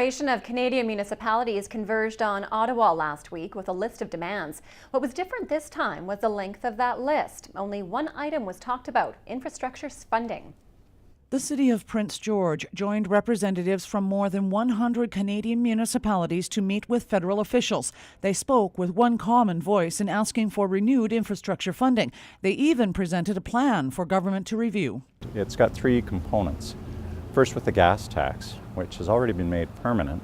Federation of Canadian Municipalities converged on Ottawa last week with a list of demands. What was different this time was the length of that list. Only one item was talked about: infrastructure funding. The City of Prince George joined representatives from more than 100 Canadian municipalities to meet with federal officials. They spoke with one common voice in asking for renewed infrastructure funding. They even presented a plan for government to review. It's got three components. First, with the gas tax, which has already been made permanent,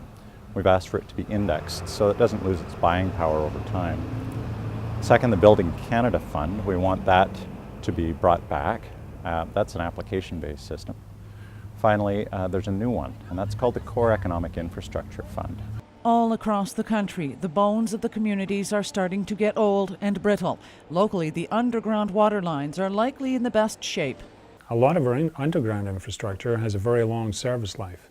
we've asked for it to be indexed so it doesn't lose its buying power over time. Second, the Building Canada Fund, we want that to be brought back. That's an application-based system. Finally, there's a new one, and that's called the Core Economic Infrastructure Fund. All across the country, the bones of the communities are starting to get old and brittle. Locally, the underground water lines are likely in the best shape. A lot of our underground infrastructure has a very long service life,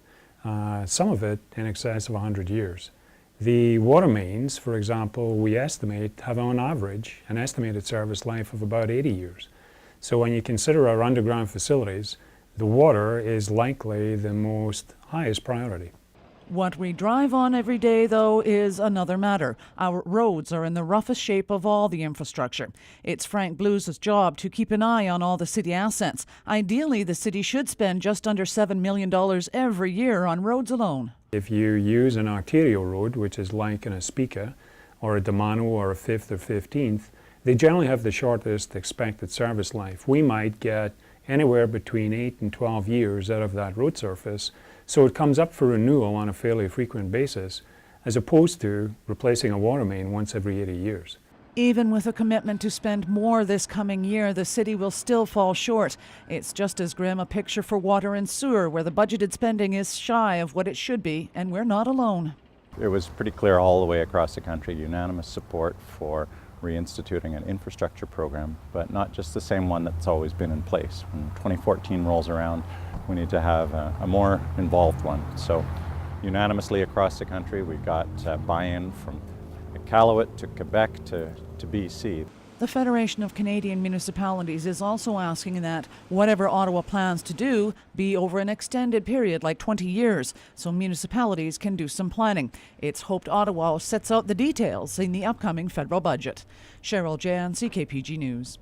some of it in excess of 100 years. The water mains, for example, we estimate have on average an estimated service life of about 80 years. So when you consider our underground facilities, the water is likely the highest priority. What we drive on every day, though, is another matter. Our roads are in the roughest shape of all the infrastructure. It's Frank Blues' job to keep an eye on all the city assets. Ideally, the city should spend just under $7 million every year on roads alone. If you use an arterial road, which is like an Aspica or a Demano or a 5th or 15th, they generally have the shortest expected service life. We might get anywhere between 8 and 12 years out of that road surface, so it comes up for renewal on a fairly frequent basis, as opposed to replacing a water main once every 80 years. Even with a commitment to spend more this coming year, the city will still fall short. It's just as grim a picture for water and sewer, where the budgeted spending is shy of what it should be, and we're not alone. It was pretty clear all the way across the country, unanimous support for reinstituting an infrastructure program, but not just the same one that's always been in place. When 2014 rolls around, we need to have a more involved one. So unanimously across the country, we got buy-in from Iqaluit to Quebec to BC. The Federation of Canadian Municipalities is also asking that whatever Ottawa plans to do be over an extended period, like 20 years, so municipalities can do some planning. It's hoped Ottawa sets out the details in the upcoming federal budget. Cheryl Jan, CKPG News.